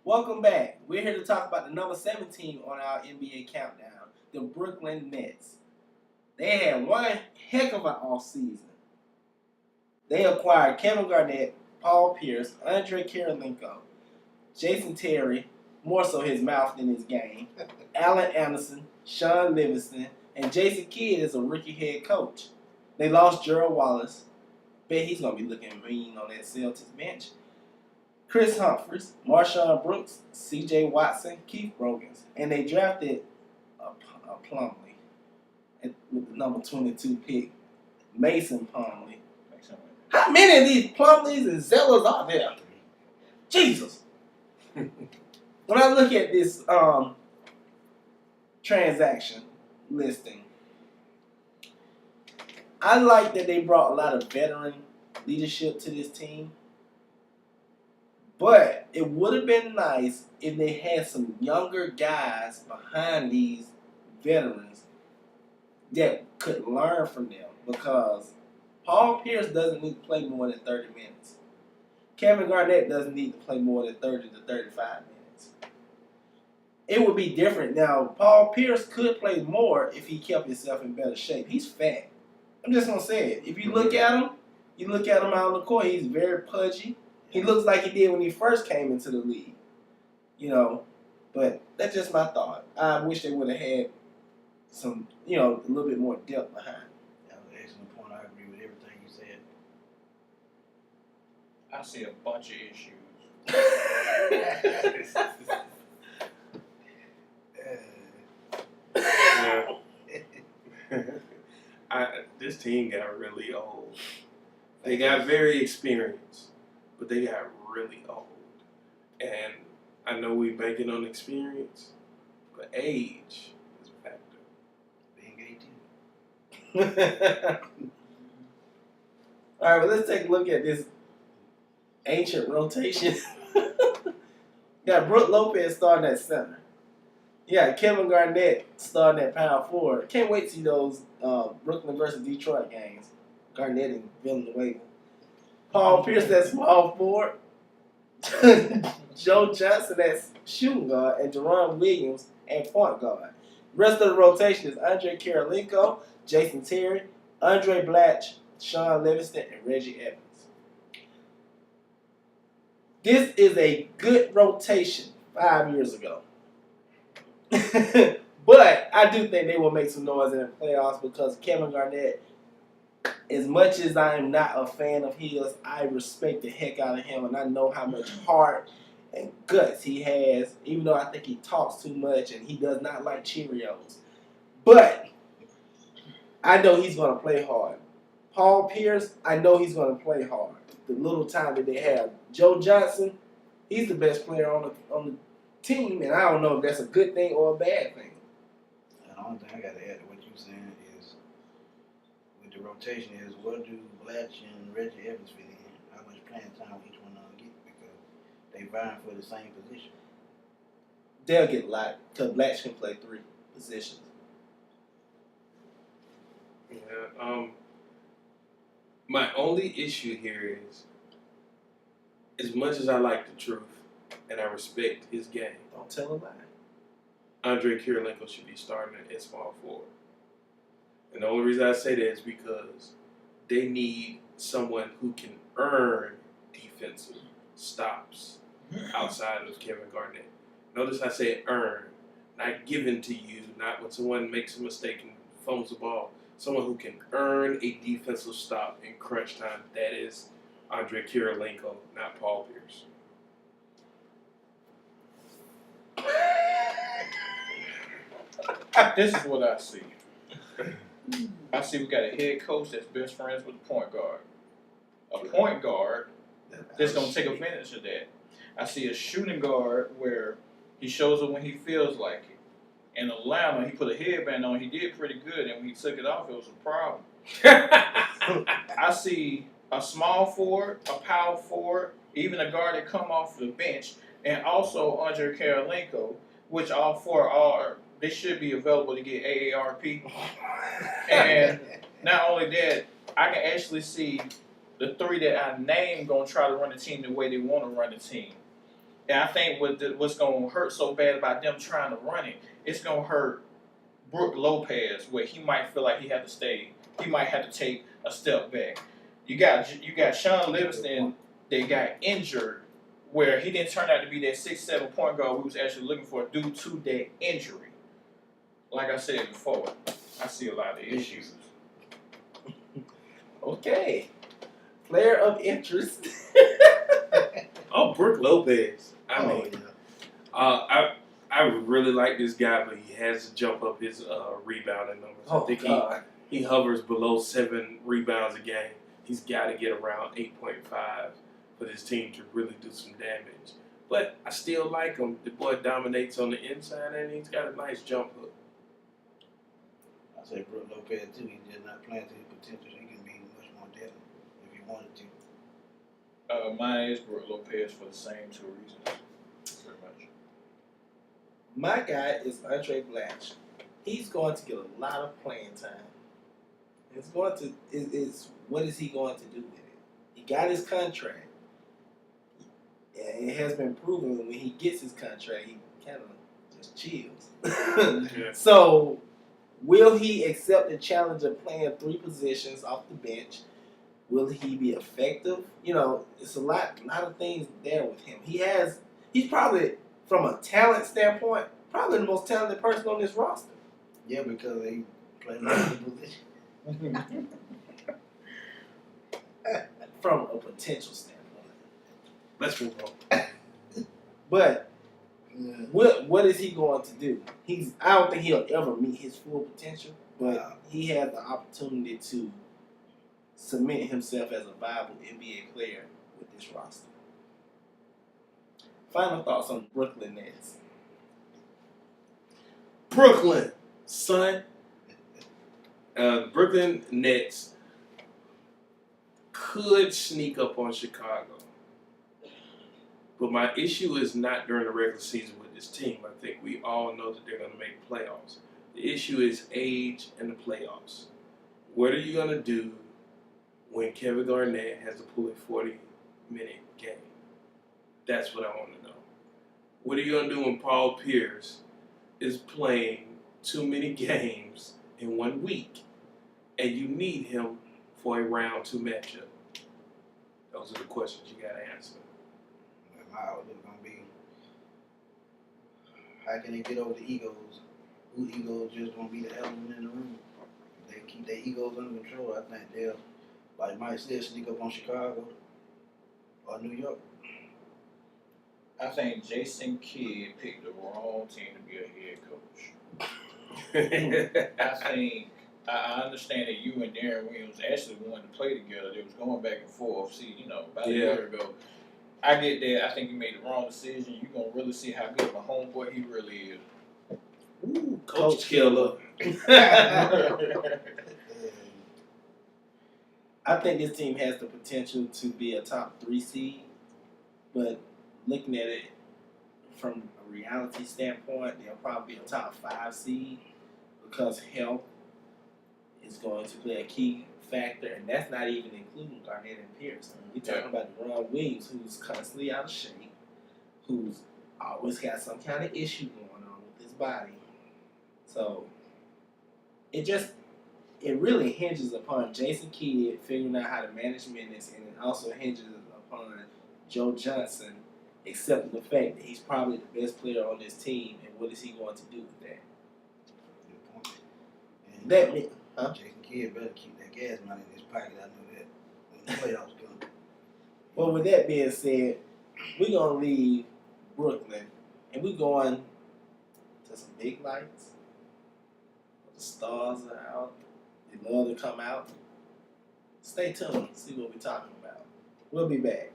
Welcome back. We're here to talk about the number 17 on our NBA countdown, the Brooklyn Nets. They had one heck of an offseason. They acquired Kevin Garnett, Paul Pierce, Andre Kirilenko, Jason Terry, more so his mouth than his game, Allen Anderson, Sean Livingston, and Jason Kidd is a rookie head coach. They lost Gerald Wallace. Bet he's going to be looking mean on that Celtics bench. Chris Humphries, Marshawn Brooks, C.J. Watson, Keith Brogans. And they drafted a Plumlee with the number 22 pick, Mason Plumlee. How many of these Plumlees and Zellas are there? Jesus. When I look at this transaction listing, I like that they brought a lot of veteran leadership to this team. But it would have been nice if they had some younger guys behind these veterans that could learn from them, because Paul Pierce doesn't need to play more than 30 minutes. Kevin Garnett doesn't need to play more than 30 to 35 minutes. It would be different. Now, Paul Pierce could play more if he kept himself in better shape. He's fat. I'm just going to say it. If you look at him, out on the court, he's very pudgy. He looks like he did when he first came into the league, But that's just my thought. I wish they would have had some, a little bit more depth behind. That was an excellent point. I agree with everything you said. I see a bunch of issues. This team got really old. They got very experienced, but they got really old. And I know we banking on experience, but age is a factor. Being 18. All right, well, let's take a look at this ancient rotation. Got Brook Lopez starting at center. Yeah, Kevin Garnett starting at power forward. Can't wait to see those Brooklyn versus Detroit games. Garnett and Villanueva. Paul Pierce at small forward. Joe Johnson at shooting guard, and Jerron Williams at point guard. Rest of the rotation is Andre Kirilenko, Jason Terry, Andre Blatch, Sean Livingston, and Reggie Evans. This is a good rotation 5 years ago. But I do think they will make some noise in the playoffs, because Kevin Garnett, as much as I am not a fan of his, I respect the heck out of him, and I know how much heart and guts he has, even though I think he talks too much and he does not like Cheerios. But I know he's going to play hard. Paul Pierce, I know he's going to play hard. The little time that they have. Joe Johnson, he's the best player on the team, and I don't know if that's a good thing or a bad thing. And the only thing I got to add to what you're saying is, with the rotation, is what do Blatch and Reggie Evans fit in? How much playing time each one of them get? Because they vying for the same position. They'll get a lot, because Blatch can play 3 positions. Yeah. My only issue here is, as much as I like the truth and I respect his game, Don't tell a lie. Andre Kirilenko should be starting at small forward. And the only reason I say that is because they need someone who can earn defensive stops outside of Kevin Garnett. Notice I say earn, not given to you, not when someone makes a mistake and fumbles the ball. Someone who can earn a defensive stop in crunch time. That is Andre Kirilenko, not Paul Pierce. This is what I see. I see we got a head coach that's best friends with a point guard. A point guard that's going to take advantage of that. I see a shooting guard where he shows up when he feels like it. In Atlanta, he put a headband on. He did pretty good, and when he took it off, it was a problem. I see a small forward, a power forward, even a guard that come off the bench, and also Andre Kirilenko, which all 4 are. They should be available to get AARP. And not only that, I can actually see the 3 that I named going to try to run the team the way they want to run the team. And I think what's going to hurt so bad about them trying to run it, it's going to hurt Brook Lopez, where he might feel like he had to stay. He might have to take a step back. You got Sean Livingston that got injured, where he didn't turn out to be that 6'7" point guard we was actually looking for due to that injury. Like I said before, I see a lot of issues. Okay. Player of interest. Oh, Brook Lopez. I Oh, mean, I really like this guy, but he has to jump up his rebounding numbers. I think God. he hovers below 7 rebounds a game. He's got to get around 8.5 for this team to really do some damage. But I still like him. The boy dominates on the inside, and he's got a nice jump hook. I say Brook Lopez too. He did not plan to his potential. He can be much more deadly if he wanted to. Mine is Brook Lopez for the same 2 reasons, pretty much. My guy is Andre Blatch. He's going to get a lot of playing time. It's going to is what is he going to do with it? He got his contract. And it has been proven when he gets his contract, he kind of just chills. Yeah. So, will he accept the challenge of playing 3 positions off the bench? Will he be effective? You know, it's a lot of things there with him. He's probably, from a talent standpoint, probably the most talented person on this roster. Yeah, because he played multiple positions. From a potential standpoint. Let's move on. But what is he going to do? I don't think he'll ever meet his full potential, but he has the opportunity to cement himself as a viable NBA player with this roster. Final thoughts on the Brooklyn Nets. Brooklyn, son. Brooklyn Nets could sneak up on Chicago. But my issue is not during the regular season with this team. I think we all know that they're going to make playoffs. The issue is age and the playoffs. What are you going to do when Kevin Garnett has to pull a 40-minute game? That's what I want to know. What are you going to do when Paul Pierce is playing too many games in 1 week and you need him for a round 2 matchup? Those are the questions you got to answer. My outlook gonna be, how can they get over the egos? Who egos just gonna be the elephant in the room? If they keep their egos under control, I think they'll, like Mike said, sneak up on Chicago or New York. I think Jason Kidd picked the wrong team to be a head coach. I think I understand that you and Darren Williams actually wanted to play together. They was going back and forth. See, about a year ago. I get that. I think you made the wrong decision. You're going to really see how good of a homeboy he really is. Ooh, Coach Killer. I think this team has the potential to be a top 3 seed, but looking at it from a reality standpoint, they'll probably be a top 5 seed because health is going to play a key factor, and that's not even including Garnett and Pierce. You're talking about Ron Williams, who's constantly out of shape, who's always got some kind of issue going on with his body. So it really hinges upon Jason Kidd figuring out how to manage minutes, and it also hinges upon Joe Johnson accepting the fact that he's probably the best player on this team, and what is he going to do with that? Good point. And That mean, huh? Jason Kidd better keep that gas money in his pocket. I know that when the playoffs come. Well, with that being said, we're going to leave Brooklyn and we're going to some big lights. The stars are out. They love to come out. Stay tuned. See what we're talking about. We'll be back.